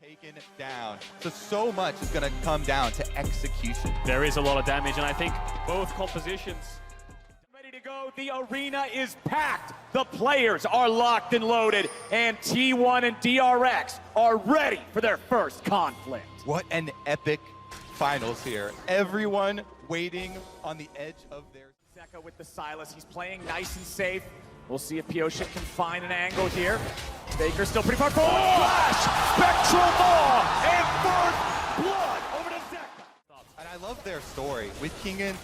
Taken down. So much is going to come down to execution. There is a lot of damage, and I think both compositions. Ready to go. The arena is packed. The players are locked and loaded, and T1 and DRX are ready for their first conflict. What an epic finals here. Everyone waiting on the edge of their... Zeka with the Silas. He's playing nice and safe. We'll see if Pioshik can find an angle here. Baker's still pretty far forward. Flash! Spectral Maw! And first blood over to Zeka. And I love their story with Kingen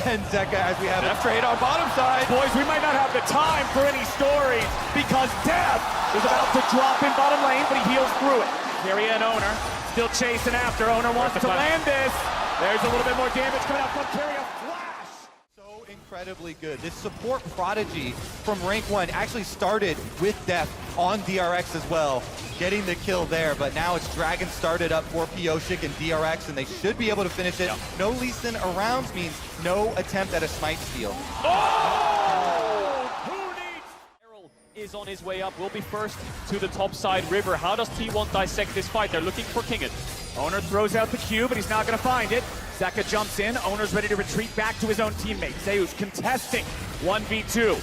and Zeka as we have a trade on bottom side. Boys, we might not have the time for any stories because Dev is about to drop in bottom lane, but he heals through it. Kyria and Owner still chasing after. Owner wants to land this. There's a little bit more damage coming out from Kyria. Incredibly good. This support prodigy from rank 1 actually started with Death on DRX as well, getting the kill there, but now it's Dragon started up for Pioshik and DRX, and they should be able to finish it. Yep. No Lee Sin around means no attempt at a smite steal. Oh! Who needs? Errol is on his way up, will be first to the top side river. How does T1 dissect this fight? They're looking for Kingen. Owner throws out the cube, but he's not going to find it. Zeka jumps in. Owner's ready to retreat back to his own teammate. Zeus contesting 1v2.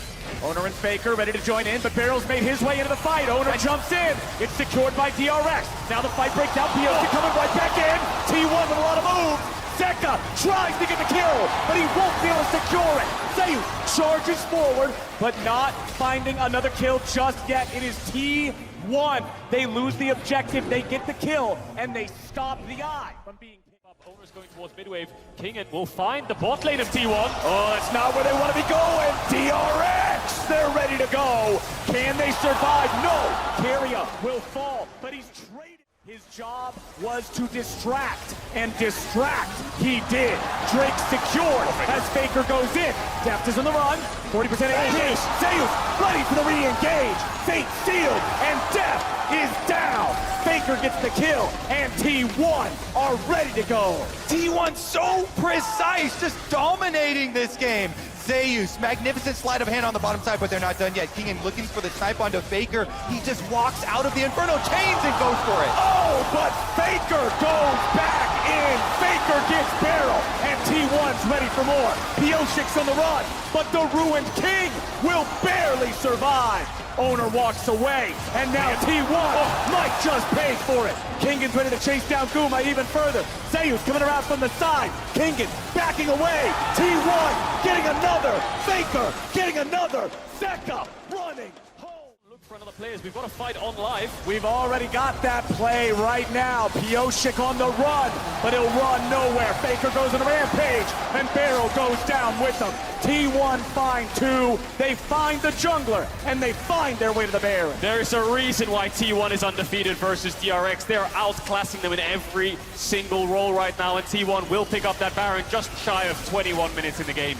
Owner and Faker ready to join in, but Barrel's made his way into the fight. Owner jumps in. It's secured by DRX. Now the fight breaks out. Pioshik coming right back in. T1 with a lot of moves. Zeka tries to get the kill, but he won't be able to secure it. Zeus charges forward, but not finding another kill just yet. It is T1. They lose the objective, they get the kill, and they stop the eye from being picked up. Owner's going towards mid-wave. Kingen will find the bot lane of T1. Oh, that's not where they want to be going. DRX, they're ready to go. Can they survive? No. Kyria will fall, but he's traded. His job was to distract, and distract he did. Drake secured as Faker goes in. Deft is on the run, 40% engage. Zeus ready for the re-engage. Fate sealed, and Deft is down. Faker gets the kill, and T1 are ready to go. T1 so precise, just dominating this game. Zeus, magnificent sleight of hand on the bottom side, but they're not done yet. Kingen looking for the snipe onto Faker. He just walks out of the Inferno Chains and goes for it. Oh, but Faker goes back in. Faker gets Barrel, and T1's ready for more. Pioshik's on the run, but the Ruined King will barely survive. Owner walks away, and now T1 might just pay for it. Kingen's ready to chase down Guma even further. Zeus coming around from the side. Kingen backing away. T1 getting another. Faker getting another. Zeka running home. Look for another players. We've got a fight on live. We've already got that play right now. Pioshik on the run, but he'll run nowhere. Faker goes on a rampage, and Barrel goes down with him. T1 find 2, they find the jungler, and they find their way to the Baron. There is a reason why T1 is undefeated versus DRX. They're outclassing them in every single role right now, and T1 will pick up that Baron just shy of 21 minutes in the game.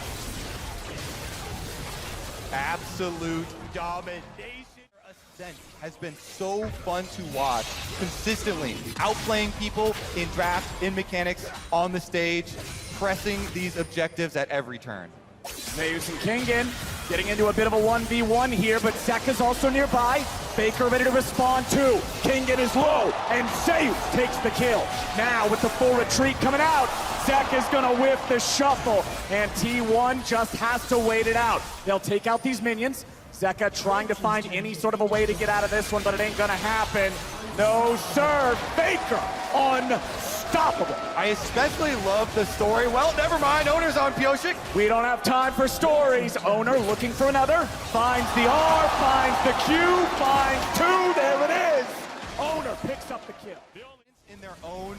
Absolute domination. Ascent has been so fun to watch. Consistently outplaying people in draft, in mechanics, on the stage, pressing these objectives at every turn. Zeus and Kingen getting into a bit of a 1v1 here, but Zeka's also nearby. Faker ready to respond too. Kingen is low, and Zeus takes the kill. Now with the full retreat coming out, Zeka's gonna whiff the shuffle, and T1 just has to wait it out. They'll take out these minions. Zeka trying to find any sort of a way to get out of this one, but it ain't gonna happen. No, sir. Faker unstoppable. I especially love the story. Well, never mind. Owner's on Pioshik. We don't have time for stories. Owner looking for another. Finds the R, finds the Q, finds 2. There it is. Owner picks up the kill. In their own.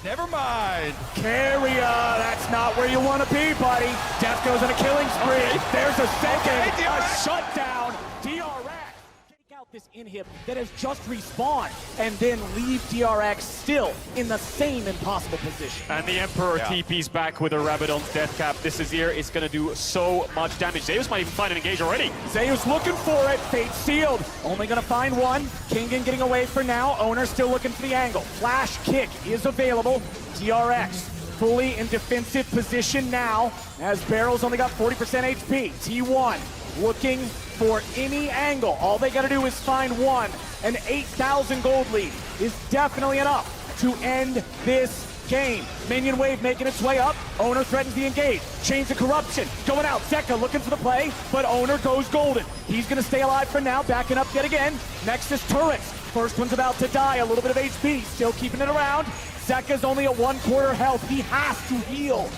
Never mind. Kyria, that's not where you want to be, buddy. Death goes on a killing spree. Okay. There's a second. A shutdown. DRX. Take out this inhib that has just respawned and then leave DRX still in the same impossible position. And the Emperor TP's back with a Rabadon's death cap. This Azir is going to do so much damage. Zeus might even find an engage already. Zeus looking for it. Fate sealed. Only going to find one. Kingen getting away for now. Owner still looking for the angle. Flash kick is available. DRX fully in defensive position now as Barrel's only got 40% HP. T1 looking for any angle. All they got to do is find one. An 8,000 gold lead is definitely enough to end this game. Minion wave making its way up. Owner threatens the engage. Chains of corruption going out. Zeka looking for the play, but Owner goes golden. He's going to stay alive for now, backing up yet again. Nexus turrets. First one's about to die. A little bit of HP, still keeping it around. Zeka's only at 1/4 health. He has to heal.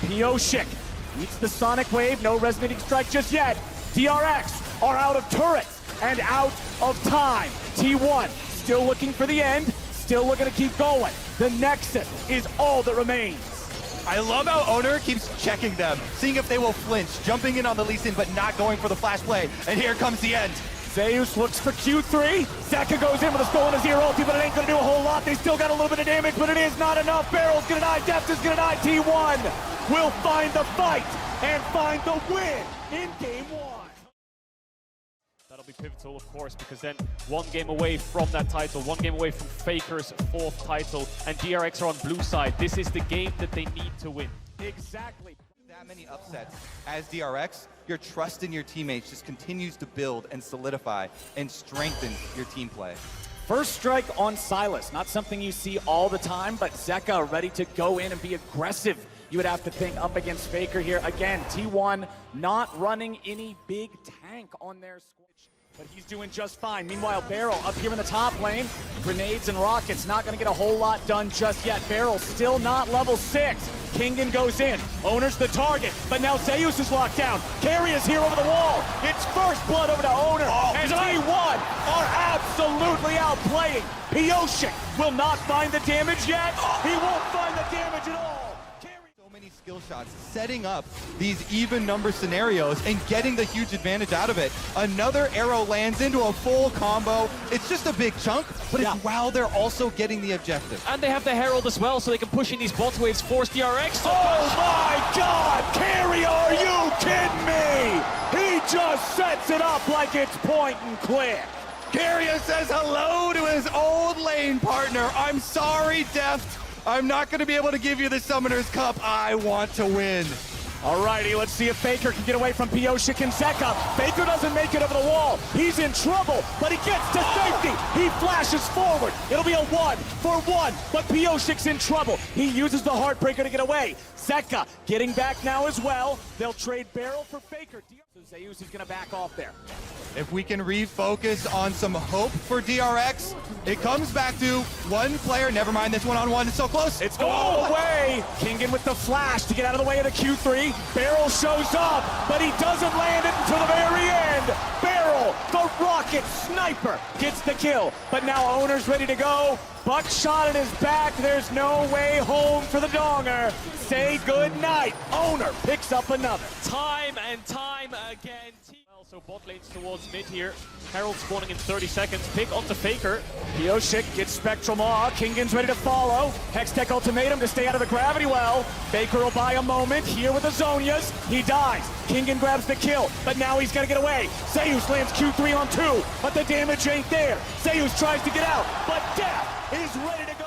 Pioshik eats the Sonic Wave. No Resonating Strike just yet. DRX are out of turrets and out of time. T1 still looking for the end. Still looking to keep going. The Nexus is all that remains. I love how Owner keeps checking them, seeing if they will flinch, jumping in on the Lee Sin, but not going for the flash play. And here comes the end. Zeus looks for Q3. Zeka goes in with a stolen Azir ulti, but it ain't gonna do a whole lot. They still got a little bit of damage, but it is not enough. Barrel's gonna die, Deft is gonna die. T1 will find the fight and find the win in game 1. That'll be pivotal, of course, because then one game away from that title, one game away from Faker's 4th title, and DRX are on blue side. This is the game that they need to win. Exactly. That many upsets as DRX, your trust in your teammates just continues to build and solidify and strengthen your team play. First strike on Silas, not something you see all the time, but Zeka ready to go in and be aggressive. You would have to think up against Faker here. Again, T1 not running any big tank on their squad, but he's doing just fine. Meanwhile, Barrel up here in the top lane. Grenades and rockets not gonna get a whole lot done just yet. Barrel still not level 6. Kingen goes in. Owner's the target, but now Zeus is locked down. Carry is here over the wall. It's first blood over to Owner. And T1 are absolutely outplaying. Pioshik will not find the damage yet. He won't find the damage at all. So many skill shots, setting up these even number scenarios and getting the huge advantage out of it. Another arrow lands into a full combo. It's just a big chunk, but it's while they're also getting the objective. And they have the Herald as well, so they can push in these bot waves, force DRX. Oh my God! Carry, are you kidding me? He just sets it up like it's point and click. Carrier says hello to his old lane partner. I'm sorry, Deft. I'm not going to be able to give you the Summoner's Cup. I want to win. Alrighty, let's see if Faker can get away from Pioshik and Zeka. Faker doesn't make it over the wall. He's in trouble, but he gets to safety. He flashes forward. It'll be a 1-for-1, but Pioshik's in trouble. He uses the Heartbreaker to get away. Zeka getting back now as well. They'll trade Barrel for Faker. So Zeus is going to back off there. If we can refocus on some hope for DRX, it comes back to one player. Never mind this one-on-one. It's so close. It's going away. Kingen with the flash to get out of the way of the Q3. Barrel shows up, but he doesn't land it until the very end. Barrel, the rocket sniper, gets the kill. But now Owner's ready to go. Buckshot in his back. There's no way home for the Donger. Say good night. Owner picks up another. Time and time again. So bot lanes towards mid here. Herald spawning in 30 seconds. Pick onto Faker. Pioshik gets Spectral Maw. Kingen's ready to follow. Hextech Ultimatum to stay out of the gravity well. Faker will buy a moment here with the Zonias. He dies. Kingen grabs the kill, but now he's gonna get away. Zeus lands Q3 on 2, but the damage ain't there. Zeus tries to get out, but Death is ready to go.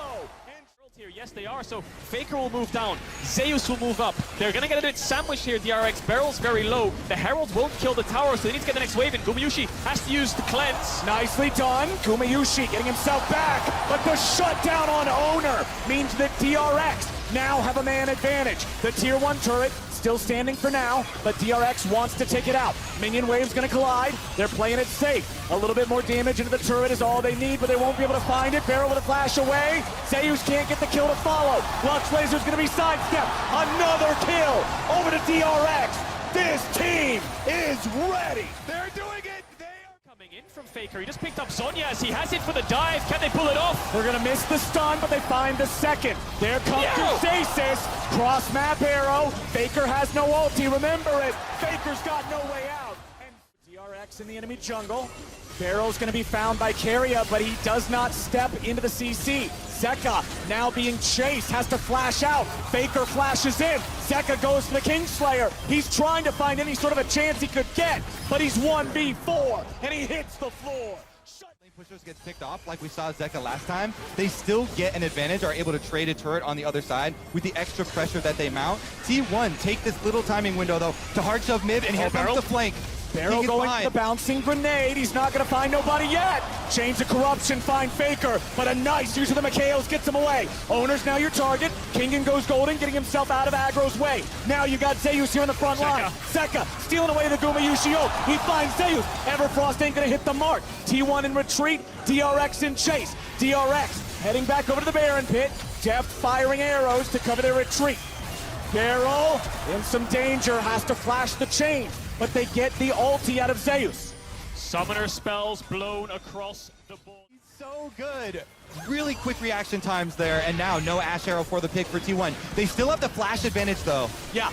Here, yes, they are. So Faker will move down. Zeus will move up. They're gonna get a bit sandwiched here. DRX Barrel's very low. The Herald won't kill the tower, so they need to get the next wave in. Gumayushi has to use the cleanse. Nicely done. Gumayushi getting himself back, but the shutdown on Owner means that DRX now have a man advantage. The tier 1 turret still standing for now, but DRX wants to take it out. Minion wave's gonna collide. They're playing it safe. A little bit more damage into the turret is all they need, but they won't be able to find it. Barrel with a flash away. Zeus can't get the kill to follow. Lux Laser's gonna be sidestepped. Another kill over to DRX. This team is ready. They're doing it. Coming in from Faker. He just picked up Zonias. He has it for the dive. Can they pull it off? They're gonna miss the stun, but they find the second. There comes Stasis. Cross map arrow. Faker has no ulti. Remember it. Faker's got no way out. And DRX in the enemy jungle. Barrel's gonna be found by Keria, but he does not step into the CC. Zeka now being chased, has to flash out. Faker flashes in. Zeka goes for the Kingslayer. He's trying to find any sort of a chance he could get, but he's 1v4, and he hits the floor. Lane pushers gets picked off like we saw Zeka last time. They still get an advantage, are able to trade a turret on the other side with the extra pressure that they mount. T1 take this little timing window though to hard shove mid, and here comes the flank. Barrel He gets going behind. for the bouncing grenade. He's not going to find nobody yet. Chains of corruption find Faker, but a nice use of the Mikhails gets him away. Owner's now your target. Kingen goes golden, getting himself out of Aggro's way. Now you got Zeus here in the front line. Zeka stealing away the Gumayushi ult. He finds Zeus. Everfrost ain't going to hit the mark. T1 in retreat, DRX in chase. DRX heading back over to the Baron pit. Deft firing arrows to cover their retreat. Barrel in some danger, has to flash the chain, but they get the ulti out of Zeus. Summoner spells blown across the board. So good. Really quick reaction times there, and now no Ash Arrow for the pick for T1. They still have the flash advantage though. Yeah,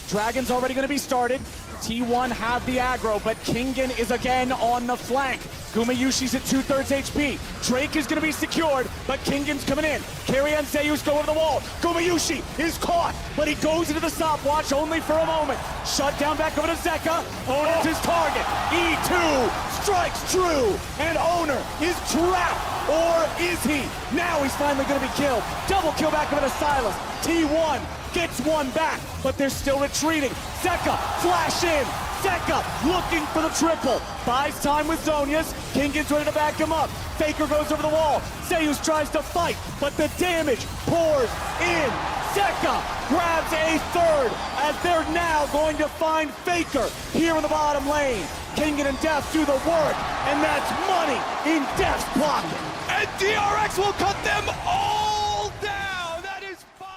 Dragon's already going to be started. T1 have the aggro, but Kingen is again on the flank. Gumayushi's at 2/3 HP. Drake is going to be secured, but Kingen's coming in. Carry and Zeus go over the wall. Gumayushi is caught, but he goes into the stopwatch only for a moment. Shut down back over to Zeka. Owner's his target. E2 strikes true, and Owner is trapped. Or is he? Now he's finally going to be killed. Double kill back over to Silas. T1 gets one back, but they're still retreating. Zeka, flash in. Zeka looking for the triple. Buys time with Zhonya's. Kingen's ready to back him up. Faker goes over the wall. Zeus tries to fight, but the damage pours in. Zeka grabs a third as they're now going to find Faker here in the bottom lane. Kingen and Deft do the work, and that's money in Deft's pocket. And DRX will cut them all down. That is 5.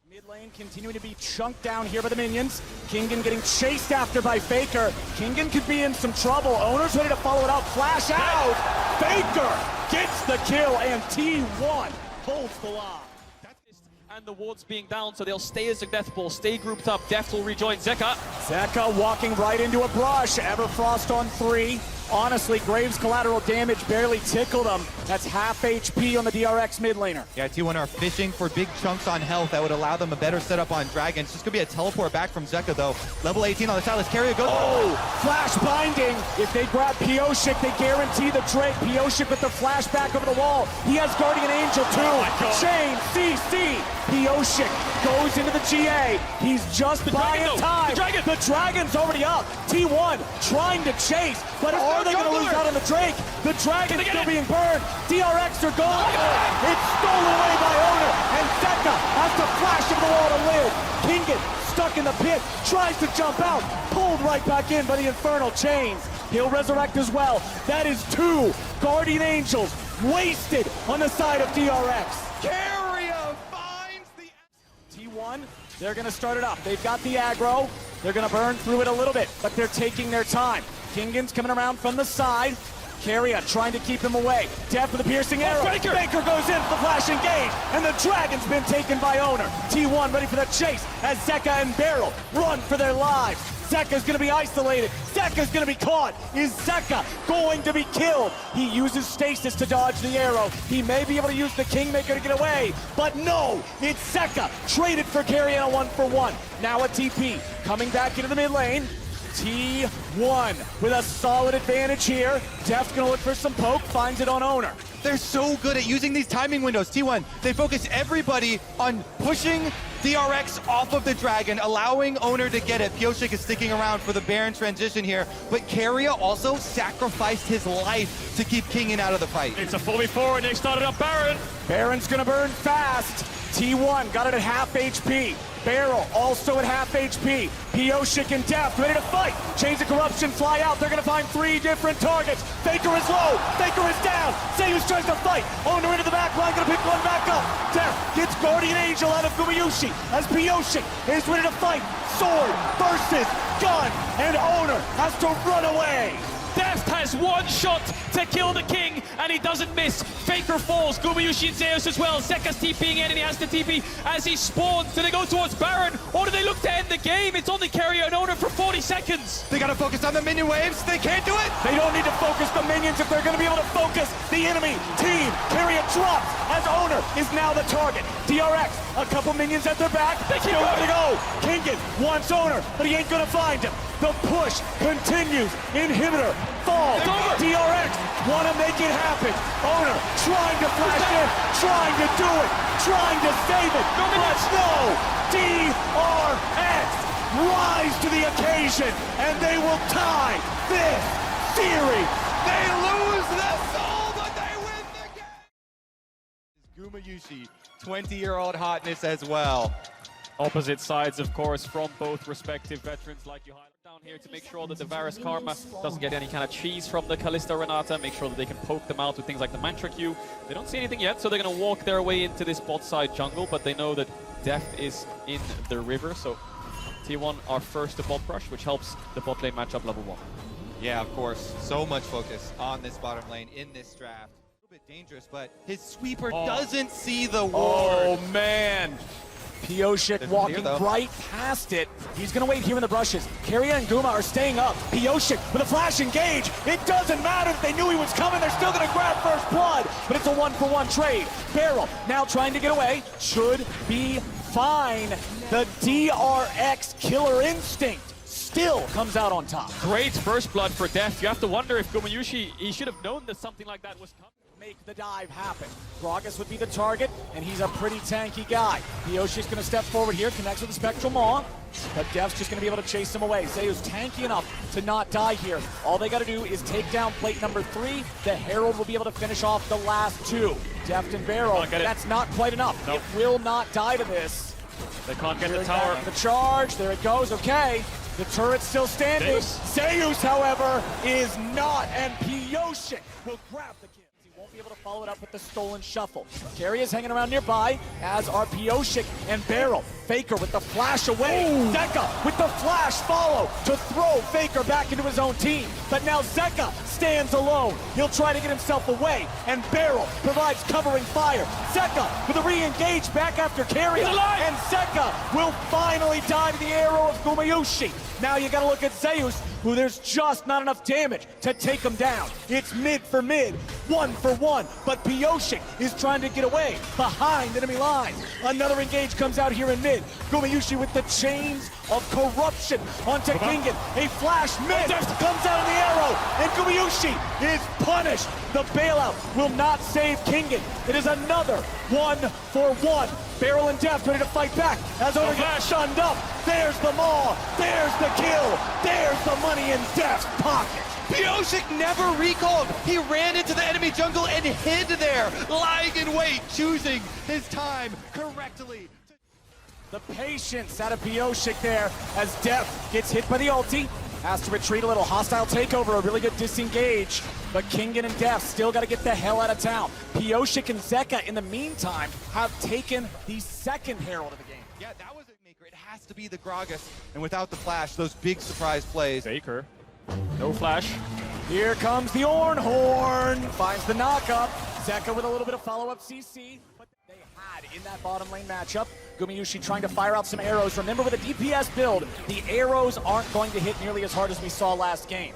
Mid lane continuing to be chunked down here by the minions. Kingen getting chased after by Faker. Kingen could be in some trouble. Owner's ready to follow it up. Flash out. Faker gets the kill, and T1 holds the line. And the wards being down, so they'll stay as a death ball, stay grouped up. Deft will rejoin Zeka. Zeka walking right into a brush. Everfrost on 3. Honestly, Graves' collateral damage barely tickled him. That's half HP on the DRX mid laner. Yeah, T1 are fishing for big chunks on health that would allow them a better setup on Dragon. It's just going to be a teleport back from Zeka, though. Level 18 on the Silas. Carrier goes. Oh, flash binding. If they grab Pioshik, they guarantee the Drake. Pioshik with the flash back over the wall. He has Guardian Angel, too. Chain, CC. Pioshik goes into the GA. He's just buying time. The Dragon's already up. T1 trying to chase, but are they going to lose out on the Drake? The Dragon's still being burned. DRX are gone. It's stolen away by Owner, and Zeka has to flash him the wall to live. Kingen stuck in the pit, tries to jump out, pulled right back in by the Infernal Chains. He'll resurrect as well. That is 2 Guardian Angels wasted on the side of DRX. Carrier finds the... T1, they're going to start it up. They've got the aggro. They're going to burn through it a little bit, but they're taking their time. Kingen's coming around from the side. Carrier trying to keep him away. Deft with a piercing arrow. Baker goes in for the flash engage, and the Dragon's been taken by Owner. T1 ready for the chase as Zeka and Barrel run for their lives. Zeka's going to be isolated. Zeka's going to be caught. Is Zeka going to be killed? He uses stasis to dodge the arrow. He may be able to use the Kingmaker to get away, but no, it's Zeka traded for Carrion a 1-for-1. Now a TP coming back into the mid lane. T1 with a solid advantage here. Deft gonna look for some poke, finds it on Owner. They're so good at using these timing windows. T1, they focus everybody on pushing DRX off of the Dragon, allowing Owner to get it. Pioshik is sticking around for the Baron transition here, but Carrier also sacrificed his life to keep Kingen out of the fight. It's a 4v4, and they started up Baron. Baron's gonna burn fast. T1 got it at half HP. Barrel also at half HP. Pioshik and Deft ready to fight. Chains of corruption fly out. They're going to find 3 different targets. Faker is low. Faker is down. Zeus tries to fight. Owner into the back line. Going to pick one back up. Deft gets Guardian Angel out of Gumayushi as Pioshik is ready to fight. Sword versus gun. And Owner has to run away. Deft has one shot to kill the king, and he doesn't miss. Faker falls, Gumayushi and Zeus as well. Zeka's TPing in, and he has to TP as he spawns. Do they go towards Baron, or do they look to end the game? It's only Carrier and Owner for 40 seconds. They gotta focus on the minion waves. They can't do it. They don't need to focus the minions if they're going to be able to focus the enemy team. Carrier drops as Owner is now the target. DRX, a couple minions at their back. They keep going to go. Kingen wants Owner, but he ain't going to find him. The push continues. Inhibitor falls. DRX want to make it happen. Owner trying to flash in, trying to do it, trying to save it. But no, DRX rise to the occasion, and they will tie this series. They lose the soul, but they win the game! Gumayushi, 20-year-old hotness as well. Opposite sides, of course, from both respective veterans, like you highlighted down here, to make sure that the Varus Karma doesn't get any kind of cheese from the Kalista Renata, make sure that they can poke them out with things like the Mantra Q. They don't see anything yet, so they're going to walk their way into this bot side jungle, but they know that Death is in the river, so T1 are first to bot rush, which helps the bot lane matchup level 1. Yeah, of course. So much focus on this bottom lane in this draft. A little bit dangerous, but his sweeper doesn't see the ward. Oh, man. Pioshik walking though. right past it. He's going to wait here in the brushes. Keria and Guma are staying up. Pioshik with a flash engage. It doesn't matter if they knew he was coming. They're still going to grab first blood, but it's a 1-for-1 trade. Beryl now trying to get away. Should be fine. The DRX killer instinct still comes out on top. Great first blood for Death. You have to wonder if Gumayushi, he should have known that something like that was coming. Make the dive happen. Gragas would be the target, and he's a pretty tanky guy. Pioshik's going to step forward here, connects with the Spectral Maw, but Death's just going to be able to chase him away. Zeyu's tanky enough to not die here. All they got to do is take down plate number 3. The Herald will be able to finish off the last 2. Deft and Beryl, that's not quite enough. Nope. It will not die to this. They can't get the tower. The charge, there it goes, okay. The turret's still standing. Zeus, however, is not, and Pioshik will grab the kill. He won't be able to follow it up with the stolen shuffle. Carry is hanging around nearby, as are Pioshik and Beryl. Faker with the flash away. Zeka with the flash follow to throw Faker back into his own team. But now Zeka stands alone. He'll try to get himself away, and Beryl provides covering fire. Zeka with a re-engage back after Carry, and Zeka will finally die to the arrow of Gumayushi. Now you gotta look at Zeus, who there's just not enough damage to take him down. It's mid for mid, 1-for-1, but Pioshik is trying to get away behind enemy lines. Another engage comes out here in mid. Gumayushi with the chains of corruption onto Kingen. A flash mid comes out of the arrow, and Gumayushi is punished. The bailout will not save Kingen. It is another 1-for-1. Beryl and Deft ready to fight back as Oda gets shunned up. There's the maw, there's the kill, there's the money in Deft's pocket. Pioshik never recalled. He ran into the enemy jungle and hid there, lying in wait, choosing his time correctly. The patience out of Pioshik there as Deft gets hit by the ulti. Has to retreat a little. Hostile takeover, a really good disengage. But Kingen and Deft still got to get the hell out of town. Pioshik and Zeka, in the meantime, have taken the second Herald of the game. Yeah, that was a maker. It has to be the Gragas. And without the flash, those big surprise plays. Faker, no flash. Here comes the Ornhorn. Finds the knockup. Zeka with a little bit of follow-up CC. But they had in that bottom lane matchup. Gumayushi trying to fire out some arrows. Remember, with a DPS build, the arrows aren't going to hit nearly as hard as we saw last game.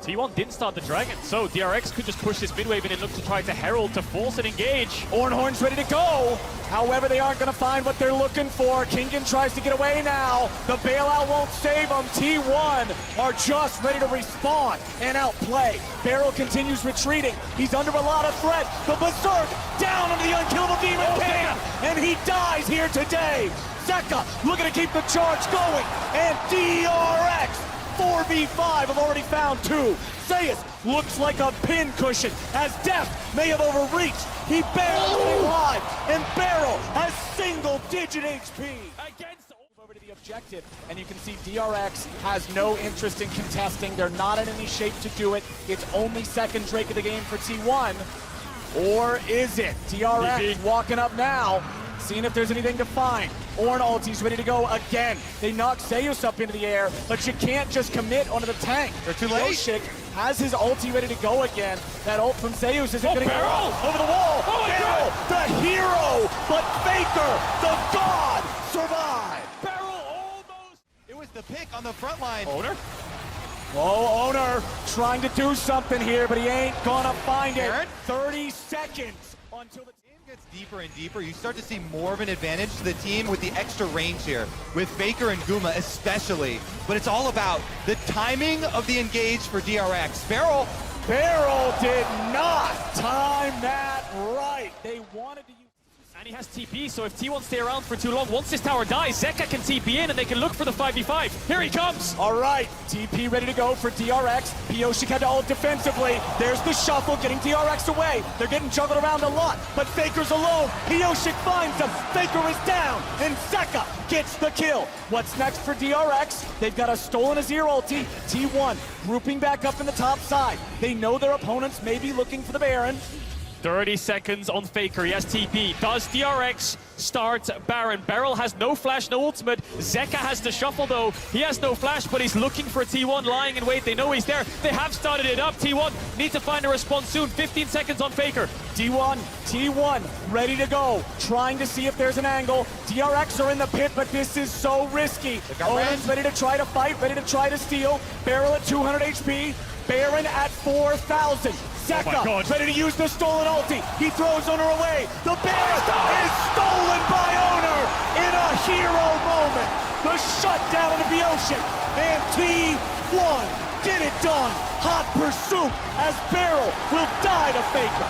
T1 didn't start the Dragon, so DRX could just push this mid wave in and look to try to Herald to force an engage. Ornhorn's ready to go. However, they aren't going to find what they're looking for. Kingen tries to get away now. The bailout won't save them. T1 are just ready to respawn and outplay. Beryl continues retreating. He's under a lot of threat. The Berserk down into the unkillable Demon King, and he dies here today. Zeka looking to keep the charge going, and DRX 4v5 have already found 2. Zeus looks like a pin cushion as Deft may have overreached. He barely stayed alive, and Beryl has single-digit HP. Against over to the objective, and you can see DRX has no interest in contesting. They're not in any shape to do it. It's only second Drake of the game for T1. Or is it? DRX walking up now, seeing if there's anything to find. Ornn ulti's ready to go again. They knock Zeus up into the air, but you can't just commit onto the tank. They're too late. Pioshik has his ulti ready to go again. That ult from Zeus isn't going to go over the wall. Beryl, the hero, but Faker, the god, survived. Beryl almost. It was the pick on the front line. Owner? Oh, Owner trying to do something here, but he ain't gonna find it. Aaron? 30 seconds until the Game gets deeper and deeper. You start to see more of an advantage to the team with the extra range here, with Faker and Guma especially. But it's all about the timing of the engage for DRX. Beryl did not time that right. They wanted to use And he has TP, so if T1 stay around for too long, once this tower dies, Zeka can TP in and they can look for the 5v5. Here he comes! All right, TP ready to go for DRX. Pioshik had to ult defensively. There's the shuffle, getting DRX away. They're getting juggled around a lot, but Faker's alone. Pioshik finds him. Faker is down, and Zeka gets the kill. What's next for DRX? They've got a stolen Azir ulti. T1 grouping back up in the top side. They know their opponents may be looking for the Baron. 30 seconds on Faker, he has TP. Does DRX start Baron? Beryl has no flash, no ultimate. Zeka has the shuffle though. He has no flash, but he's looking for T1, lying in wait. They know he's there. They have started it up. T1 need to find a response soon. 15 seconds on Faker. T1 ready to go, trying to see if there's an angle. DRX are in the pit, but this is so risky. Owen's ready to try to fight, ready to try to steal. Beryl at 200 HP, Baron at 4,000. Zeka ready to use the stolen ulti. He throws Owner away. The Baron is stolen by Owner in a hero moment. The shutdown of the Pioshik, and T1 get it done. Hot pursuit as Beryl will die to Faker.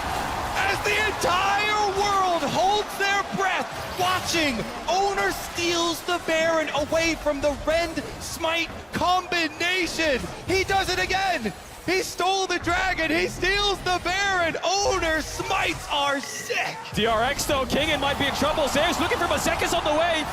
As the entire world holds their breath, watching, Owner steals the Baron away from the Rend Smite combination. He does it again. He stole the dragon. He steals the Baron. Owner smites are sick. DRX though, Kingen might be in trouble. Zeus looking for Zeka's on the way.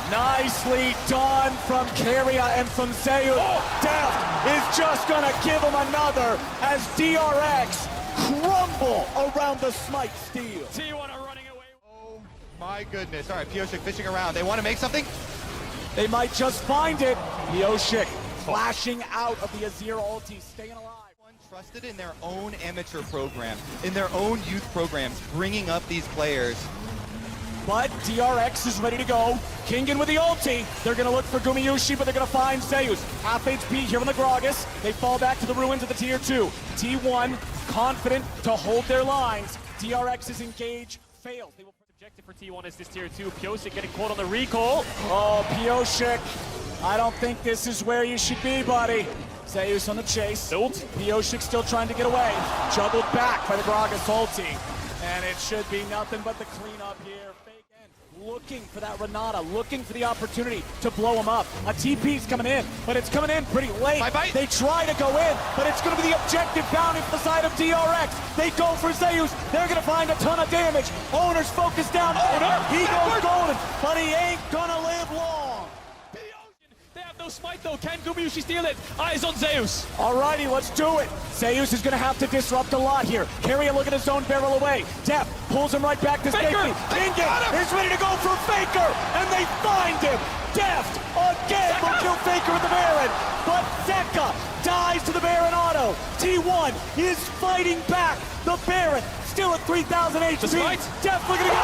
Nicely done from Keria and from Zeus. Deft is just gonna give him another as DRX crumble around the smite steal. T1 are running away. Oh my goodness. All right, Pioshik fishing around. They want to make something? They might just find it. Pioshik flashing out of the Azir ulti, staying alive. Trusted in their own amateur program, in their own youth programs, bringing up these players. But DRX is ready to go. Kingen with the ulti. They're going to look for Gumayushi, but they're going to find Zeus. Half HP here on the Gragas. They fall back to the ruins of the tier 2. T1 confident to hold their lines. DRX's engage fails. They will Objective for T1 is this tier 2. Pioshik getting caught on the recall. Oh, Pioshik, I don't think this is where you should be, buddy. Zeus on the chase. Pioshik still trying to get away. Juggled back by the Gragas ulti. And it should be nothing but the cleanup here. Fake end. Looking for that Renata, looking for the opportunity to blow him up. A TP's coming in, but it's coming in pretty late. Bye-bye. They try to go in, but it's going to be the objective bounty for the side of DRX. They go for Zeus. They're going to find a ton of damage. Owner's focused down. Owner, he goes golden, but he ain't going to live long. No smite though, can Gumayushi steal it? Eyes on Zeus. Alrighty, let's do it. Zeus is gonna have to disrupt a lot here. Keria looking to zone Beryl away. Deft pulls him right back to Faker! safety. Kingen is ready to go for Faker, and they find him. Deft again will kill Faker with the Baron, but Zeka dies to the Baron auto. T1 is fighting back. The Baron still at 3,000 HP. Deft looking to go.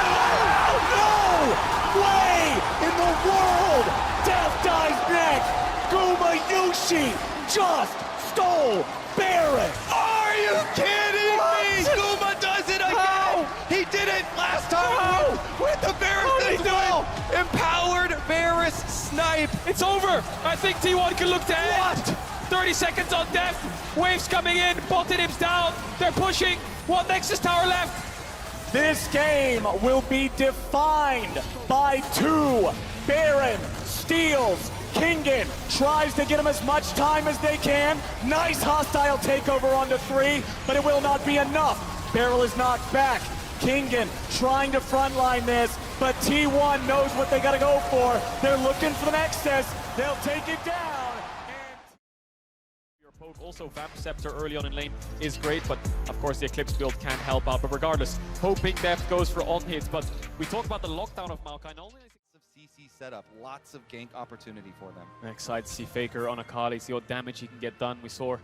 No way in the world. Deft dies next. Gumayushi just stole Baron. Are you kidding me? Guma does it again. He did it last time with the Varus. Empowered Varus snipe. It's over. I think T1 can look to end. 30 seconds on Deft. Waves coming in. Bottom's down. They're pushing. One Nexus tower left. This game will be defined by 2. Baron steals. Kingen tries to get him as much time as they can. Nice hostile takeover onto 3, but it will not be enough. Beryl is knocked back. Kingen trying to frontline this, but T1 knows what they gotta go for. They're looking for the Nexus. They'll take it down. Your poke, also Vamp Scepter early on in lane is great, but of course the Eclipse build can't help out. But regardless, hoping Deft goes for on hits. But we talk about the lockdown of Maokai. Not only CC setup, lots of gank opportunity for them. I'm excited to see Faker on Akali, see what damage he can get done. We saw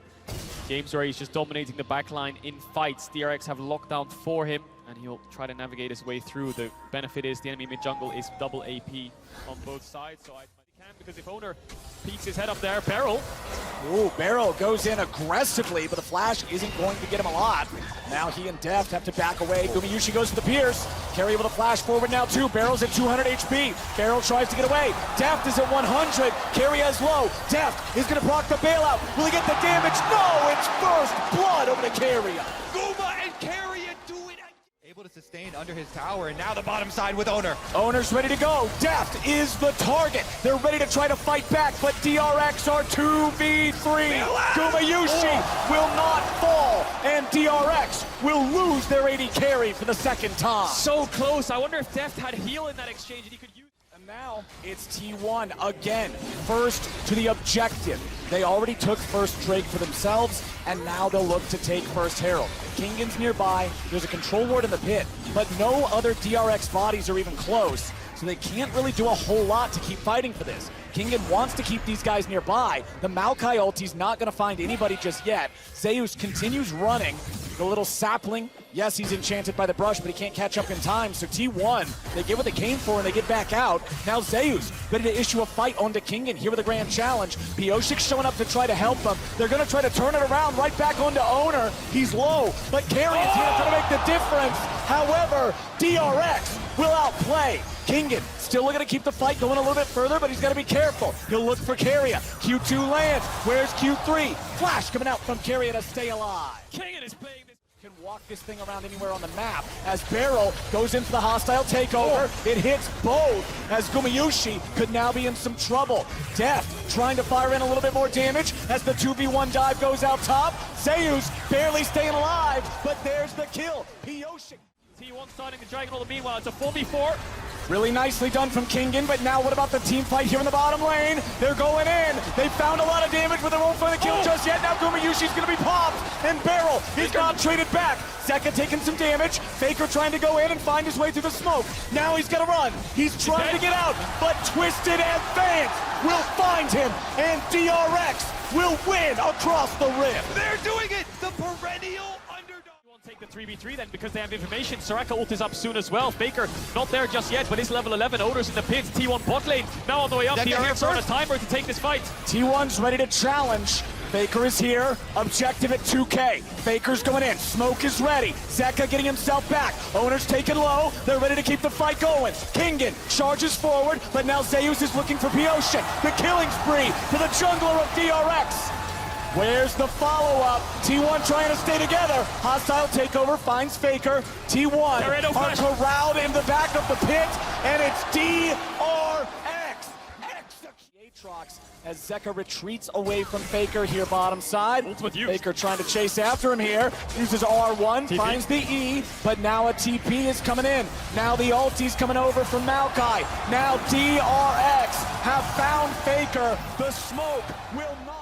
games where he's just dominating the backline in fights. DRX have lockdown for him, and he'll try to navigate his way through. The benefit is the enemy mid-jungle is double AP on both sides, so I can, because if Owner peeks his head up there, Beryl. Ooh, Beryl goes in aggressively, but the flash isn't going to get him a lot. Now he and Deft have to back away. Gumayushi goes for the Pierce. Keria with a flash forward now too. Beryl's at 200 HP. Beryl tries to get away. Deft is at 100. Keria is low. Deft is going to proc the bailout. Will he get the damage? No, it's first blood over to Keria. Guma and Keria do it. Able to sustain under his tower, and now the bottom side with Owner. Owner's ready to go. Deft is the target. They're ready to try to fight back, but DRX are 2v3. Gumayushi will not fall, and DRX will lose their AD carry for the second time. So close. I wonder if Deft had heal in that exchange and he could use. And now it's T1 again, first to the objective. They already took first Drake for themselves, and now they'll look to take first Herald. Kingan's nearby, there's a control ward in the pit, but no other DRX bodies are even close, so they can't really do a whole lot to keep fighting for this. Kingan wants to keep these guys nearby. The Maokai ulti's not going to find anybody just yet. Zeus continues running. The little sapling, yes, he's enchanted by the brush, but he can't catch up in time. So T1, they get what they came for and they get back out. Now Zeus ready to issue a fight onto Kingan here with a grand challenge. Pioshik showing up to try to help them. They're going to try to turn it around right back onto Owner. He's low, but Carry is here to make the difference. However, DRX will outplay. Kingan still looking to keep the fight going a little bit further, but he's got to be careful. He'll look for Carrier. Q2 lands. Where's Q3? Flash coming out from Carrier to stay alive. Kingan is playing this. Can walk this thing around anywhere on the map as Barrel goes into the hostile takeover. It hits both as Gumayushi could now be in some trouble. Deft trying to fire in a little bit more damage as the 2v1 dive goes out top. Zeus barely staying alive, but there's the kill. Pioshik. T1 starting to drag all the meanwhile. It's a 4v4. Really nicely done from Kingan, but now what about the team fight here in the bottom lane? They're going in. They found a lot of damage, but they won't find the kill just yet. Now Gumayushi's going to be popped, and Barrel is not traded back. Zeka taking some damage. Faker trying to go in and find his way through the smoke. Now he's going to run. He's trying to get out, but Twisted Advance will find him, and DRX will win across the rift. They're doing it! The perennial underdog! Take the 3v3 then because they have information. Soraka ult is up soon as well. Faker not there just yet, but he's level 11. Owner's in the pit. T1 bot lane now on the way up. DRX are on a timer to take this fight. T1's ready to challenge. Faker is here. Objective at 2K. Faker's going in. Smoke is ready. Zeka getting himself back. Owner's taken low. They're ready to keep the fight going. Kingan charges forward, but now Zeus is looking for Pioshik. The killing spree for the jungler of DRX. Where's the follow-up? T1 trying to stay together. Hostile takeover finds Faker. T1 are corralled in the back of the pit, and it's DRX. Aatrox as Zeka retreats away from Faker here bottom side. Faker trying to chase after him here. Uses R1, TP. Finds the E, but now a TP is coming in. Now the ulti's coming over from Maokai. Now DRX have found Faker. The smoke will not.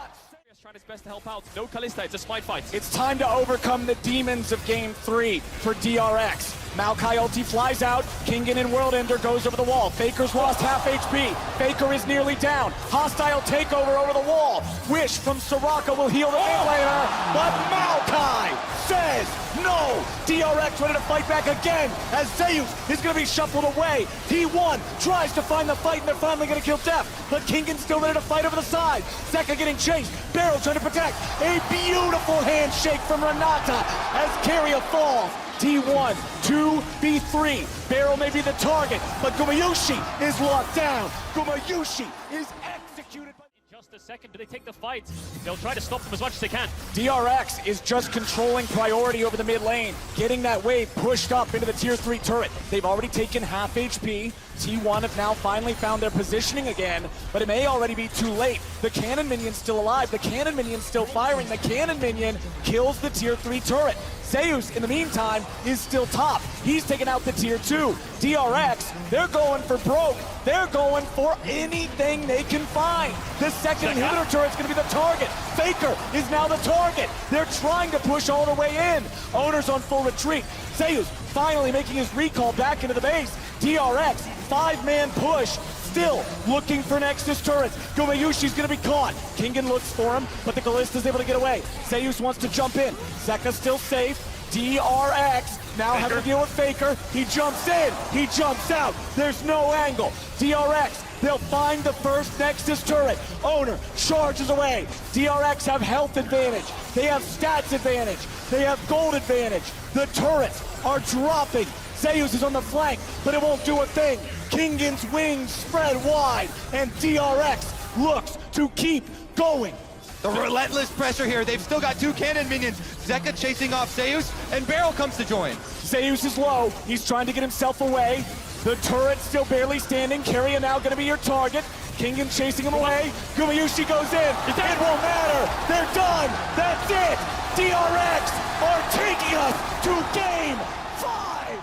Trying his best to help out. No Kalista, it's a smite fight. It's time to overcome the demons of Game 3 for DRX. Maokai ulti flies out. Kingan in World Ender goes over the wall. Faker's lost half HP. Faker is nearly down. Hostile takeover over the wall. Wish from Soraka will heal the mid laner, but Maokai says no. DRX ready to fight back again as Zeus is going to be shuffled away. T1 tries to find the fight, and they're finally going to kill Deft, but Kingan's still ready to fight over the side. Zeka getting chased. Barrel trying to protect. A beautiful handshake from Renata as Carrier falls. T1, 2v3. Barrel may be the target, but Gumayushi is locked down. Gumayushi is executed. In just a second, do they take the fight? They'll try to stop them as much as they can. DRX is just controlling priority over the mid lane, getting that wave pushed up into the tier 3 turret. They've already taken half HP. T1 have now finally found their positioning again, but it may already be too late. The cannon minion's still alive. The cannon minion's still firing. The cannon minion kills the tier 3 turret. Zeus, in the meantime, is still top. He's taken out the tier 2. DRX, they're going for broke. They're going for anything they can find. The second inhibitor turret's going to be the target. Faker is now the target. They're trying to push all the way in. Owner's on full retreat. Zeus finally making his recall back into the base. DRX, 5-man push. Still looking for Nexus turrets. Gumayushi's gonna be caught. Kingan looks for him, but the Kallista's able to get away. Zeus wants to jump in. Zeka's still safe. DRX now having to deal with Faker. He jumps in. He jumps out. There's no angle. DRX, they'll find the first Nexus turret. Owner charges away. DRX have health advantage. They have stats advantage. They have gold advantage. The turrets are dropping. Zeus is on the flank, but it won't do a thing. Kingan's wings spread wide, and DRX looks to keep going. The relentless pressure here. They've still got 2 cannon minions. Zeka chasing off Zeus, and Barrel comes to join. Zeus is low. He's trying to get himself away. The turret's still barely standing. Carrier now going to be your target. Kingen chasing him away. Gumayushi goes in. It won't matter. They're done. That's it. DRX are taking us to game 5.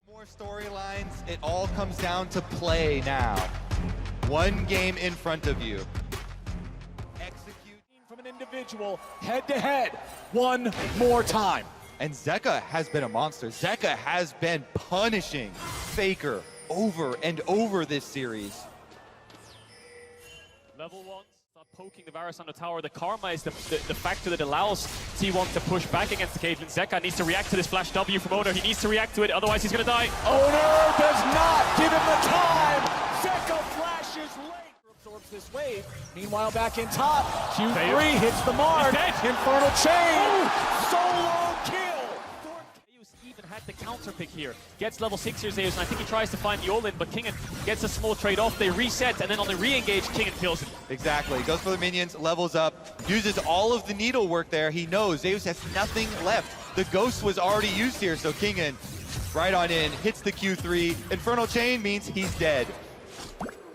More storylines. It all comes down to play now. One game in front of you. Execute. From an individual, head to head, one more time. And Zeka has been a monster. Zeka has been punishing Faker over and over this series. Level 1, start poking the Varus on the tower. The Karma is the factor that allows T1 to push back against the Caitlyn. Zeka needs to react to this flash W from Owner. He needs to react to it, otherwise he's going to die. Owner does not give him the time. Zeka flashes late. Absorbs this wave. Meanwhile, back in top, Q3 hits the mark. Infernal Chain. Solo kill. Zeus even had the counter pick here. Gets level 6 here, Zeus, and I think he tries to find the all-in, but Kingen gets a small trade off. They reset, and then on the re-engage, Kingen kills him. Exactly. Goes for the minions, levels up, uses all of the needlework there. He knows Zeus has nothing left. The Ghost was already used here, so Kingen right on in, hits the Q3. Infernal Chain means he's dead.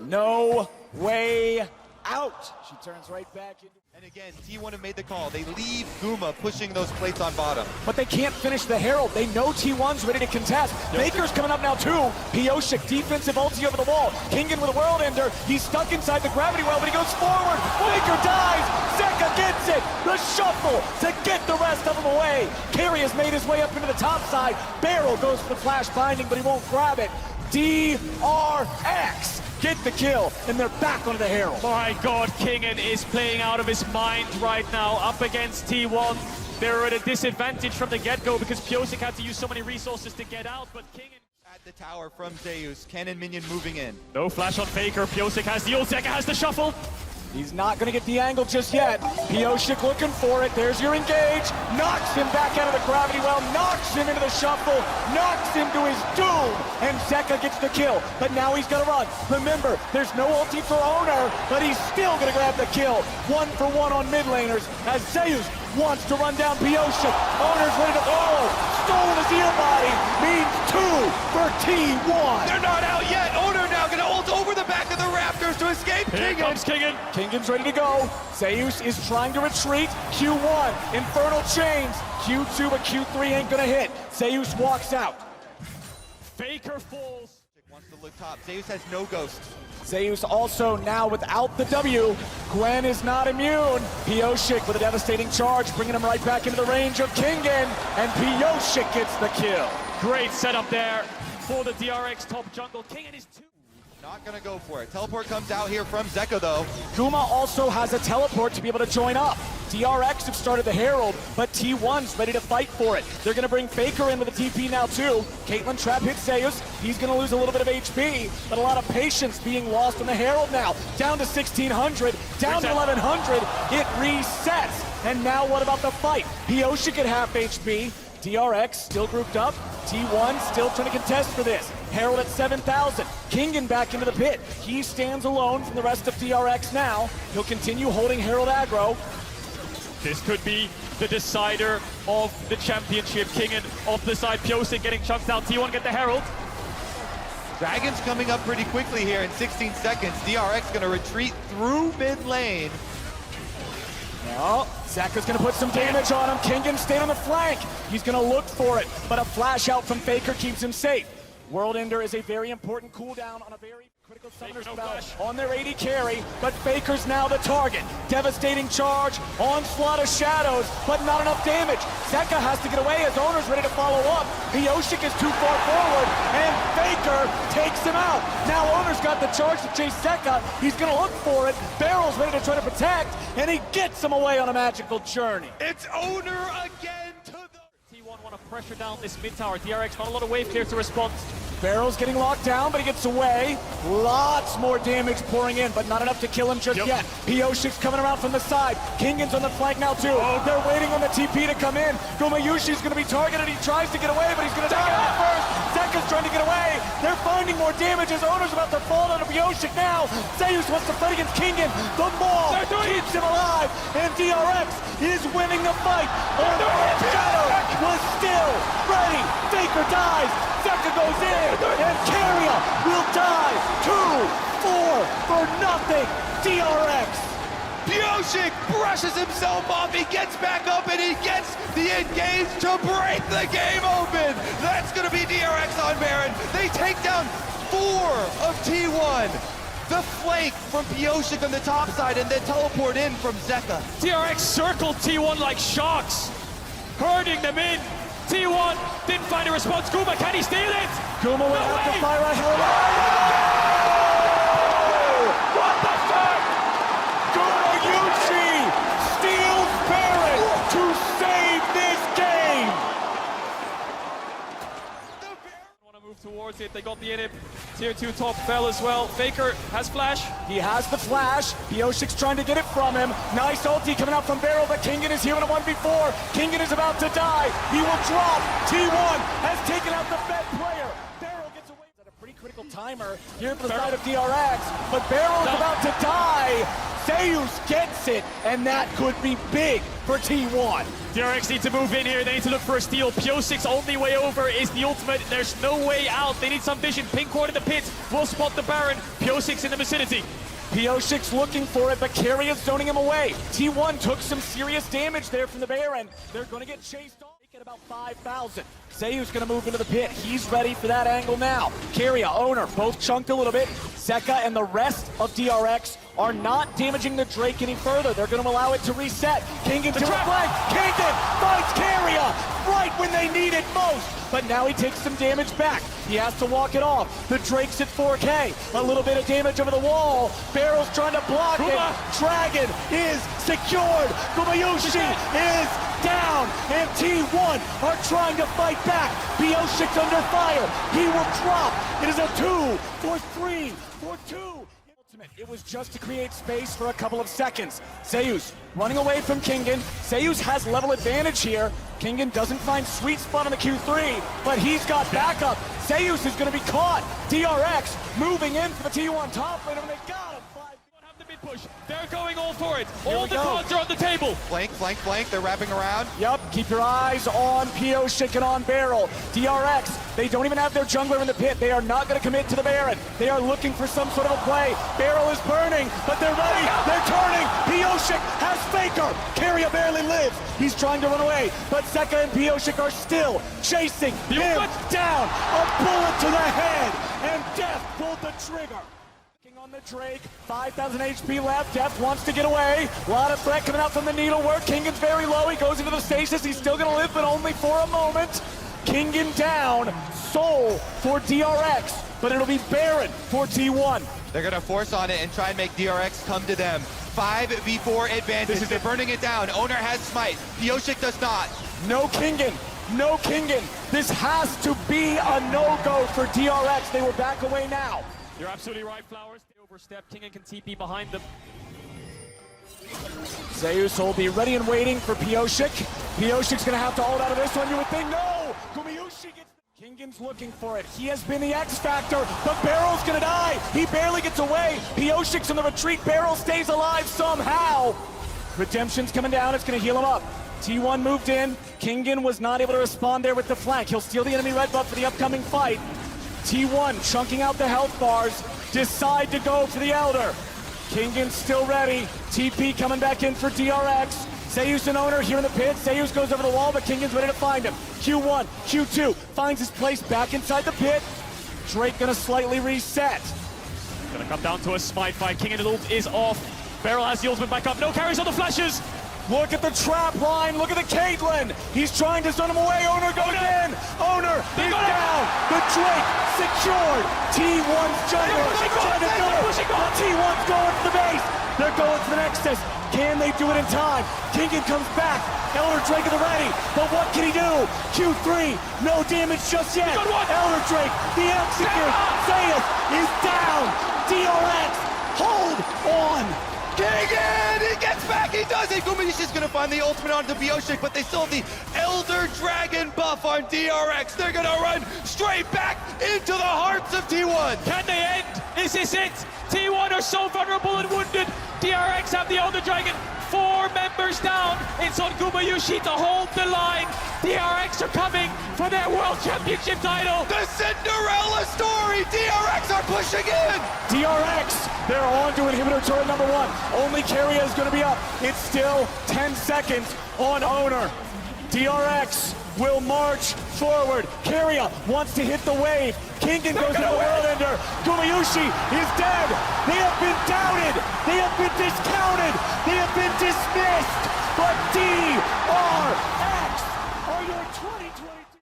No way out. She turns right back into... And again, T1 have made the call. They leave Guma pushing those plates on bottom. But they can't finish the Herald. They know T1's ready to contest. Baker's coming up now too. Pioshik, defensive ulti over the wall. Kingen with a World Ender. He's stuck inside the gravity well, but he goes forward. Baker dies. Zeka gets it. The shuffle to get the rest of them away. Carey has made his way up into the top side. Barrel goes for the flash binding, but he won't grab it. DRX get the kill, and they're back on the Herald. My God, Kingen is playing out of his mind right now, up against T1. They're at a disadvantage from the get-go because Pioshik had to use so many resources to get out, but Kingen... At the tower from Zeus, cannon minion moving in. No flash on Faker, Pioshik has the ult, Zeka has the shuffle. He's not going to get the angle just yet. Pioshik looking for it. There's your engage. Knocks him back out of the gravity well. Knocks him into the shuffle. Knocks him to his doom. And Zeka gets the kill. But now he's going to run. Remember, there's no ulti for Owner, but he's still going to grab the kill. 1 for 1 on mid laners as Zeus wants to run down Pioshik. Owner's ready to go. Stolen his ear body means 2 for T1. They're not out yet. Owner now going to ult over the back of the Raptors to escape. Here comes Kingen. Kingen's ready to go. Zeus is trying to retreat. Q1, Infernal Chains. Q2, but Q3 ain't gonna hit. Zeus walks out. Faker falls. Wants to look top. Zeus has no ghost. Zeus also now without the W. Gwen is not immune. Pioshik with a devastating charge, bringing him right back into the range of Kingen. And Pioshik gets the kill. Great setup there for the DRX top jungle. Kingen is 2. Not gonna go for it. Teleport comes out here from Zeka though. Guma also has a teleport to be able to join up. DRX have started the Herald, but T1's ready to fight for it. They're gonna bring Faker in with a TP now too. Caitlyn trap hits Zeus. He's gonna lose a little bit of HP, but a lot of patience being lost on the Herald now. Down to 1600, down to 1100. It resets. And now what about the fight? Pioshik at half HP. DRX still grouped up. T1 still trying to contest for this. Herald at 7,000. Kingen back into the pit. He stands alone from the rest of DRX now. He'll continue holding Herald aggro. This could be the decider of the championship. Kingen off the side, Pioshik getting chunked out. T1 get the Herald. Dragon's coming up pretty quickly here in 16 seconds. DRX gonna retreat through mid lane. No, Zeka's gonna put some damage on him. Kingen staying on the flank. He's gonna look for it, but a flash out from Faker keeps him safe. World Ender is a very important cooldown on a very critical summoner spell on their AD carry, but Faker's now the target. Devastating charge, onslaught of shadows, but not enough damage. Zeka has to get away as Owner's ready to follow up. Pioshik is too far forward, and Faker takes him out. Now Owner's got the charge to chase Zeka. He's gonna look for it. Barrel's ready to try to protect, and he gets him away on a magical journey. It's Owner again to the... T1 want to pressure down this mid tower. DRX not a lot of wave clear to respond. Barrel's getting locked down, but he gets away. Lots more damage pouring in, but not enough to kill him just yet. Pioshik's coming around from the side. Kingen's on the flank now too. They're waiting on the TP to come in. Gumayushi's gonna be targeted. He tries to get away, but he's gonna die out first. Zeka's trying to get away. They're finding more damage as Owner's about to fall down to Pioshik now. Zeus wants to fight against Kingen. The maul keeps him alive. and DRX is winning the fight. Shadow was still ready. Faker dies. Zeka goes in, and Carrier will die. 2-4 for nothing. DRX. Pioshik brushes himself off, he gets back up, and he gets the engage to break the game open. That's going to be DRX on Baron. They take down 4 of T1. The flank from Pioshik on the top side, and then teleport in from Zeka. DRX circled T1 like sharks, herding them in. T1 didn't find a response. Guma, can he steal it? Guma will have to fire a hell of a... What the fuck? Gumayushi steals Baron to save this game. Want to move towards it. They got the inhib. Tier 2 top fell as well. Faker has flash. He has the flash. Pioshik's trying to get it from him. Nice ulti coming out from Barrel, but Kingen is here in a 1v4. Kingen is about to die. He will drop. T1 has taken out the Fed player. Barrel gets away. At a pretty critical timer here for the side of DRX, but Barrel is about to die. Zeus gets it, and that could be big for T1. DRX need to move in here. They need to look for a steal. Pioshik's only way over is the ultimate. There's no way out. They need some vision. Pink ward in the pit will spot the Baron. Pioshik's in the vicinity. Pioshik's looking for it, but Carry is zoning him away. T1 took some serious damage there from the Baron. They're going to get chased off at about 5,000. Zeus going to move into the pit. He's ready for that angle now. Carry, Owner, both chunked a little bit. Zeka and the rest of DRX are not damaging the Drake any further. They're going to allow it to reset. Kingen to the flank. Kingen finds Carrier right when they need it most. But now he takes some damage back. He has to walk it off. The Drake's at 4K. A little bit of damage over the wall. Barrel's trying to block it. Dragon is secured. Gumayushi is down. And T1 are trying to fight back. Pioshik's under fire. He will drop. It is a 2 for 3 for 2. It was just to create space for a couple of seconds. Zeus running away from Kingen. Zeus has level advantage here. Kingen doesn't find sweet spot on the Q3, but he's got backup. Zeus is going to be caught. DRX moving in for the T1 top lane, and they got him. Have the mid push. They're going all for it. All the cards are on the table. Flank, flank, flank. They're wrapping around. Yep, keep your eyes on Pioshik and on Barrel. DRX, they don't even have their jungler in the pit. They are not going to commit to the Baron. They are looking for some sort of a play. Barrel is burning, but they're ready. They're turning. Pioshik has Faker. Carrier barely lives. He's trying to run away, but Zeka and Pioshik are still chasing him down. A bullet to the head, and Death pulled the trigger. On the Drake, 5,000 HP left. Death wants to get away. A lot of threat coming out from the needlework. Kingen's very low. He goes into the stasis. He's still going to live, but only for a moment. Kingen down. Soul for DRX, but it'll be Baron for T1. They're going to force on it and try and make DRX come to them. 5v4 advantage. They're burning it down. Owner has smite. Pioshik does not. No Kingen. No Kingen. This has to be a no-go for DRX. They were back away now. You're absolutely right, Flowers. They overstep. Kingen can TP behind them. Zeus will be ready and waiting for Pioshik. Pioshik's going to have to hold out of this one, you would think. No! Gumayushi gets... Kingen's looking for it. He has been the X factor, but Barrel's going to die. He barely gets away. Pioshik's in the retreat. Barrel stays alive somehow. Redemption's coming down. It's going to heal him up. T1 moved in. Kingen was not able to respond there with the flank. He'll steal the enemy red buff for the upcoming fight. T1 chunking out the health bars, decide to go for the Elder. Kingen's still ready. TP coming back in for DRX. Zeus and Owner here in the pit. Zeus goes over the wall, but Kingen's ready to find him. Q1, Q2 finds his place back inside the pit. Drake gonna slightly reset. Gonna come down to a smite fight. Kingen is off. Barrel has the ultimate back up. No carries on the flashes. Look at the trap line. Look at the Caitlyn. He's trying to zone him away. Owner goes in. Owner is down. The Drake secured. T1's jungler trying to do it. T1's going for the base. They're going for the Nexus. Can they do it in time? Kingen comes back. Elder Drake at the ready. But what can he do? Q3. No damage just yet. Elder Drake, the execute. Zeus is down. DRX, hold on. Kingen! He gets back! He does it! Gumayushi's gonna find the ultimate onto Pioshik, but they still have the Elder Dragon buff on DRX. They're gonna run straight back into the hearts of T1. Can they end? Is this it? T1 are so vulnerable and wounded. DRX have the Elder Dragon. 4 members down. It's on Gumayushi to hold the line. DRX are coming for their World Championship title. The Cinderella story! DRX are pushing in! DRX, they're on to inhibitor turret number 1. Only Keria is going to be up. It's still 10 seconds on Owner. DRX will march forward. Keria wants to hit the wave. Kingen goes to the world ender. Gumayushi is dead. They have been doubted. They have been discounted. They have been dismissed. But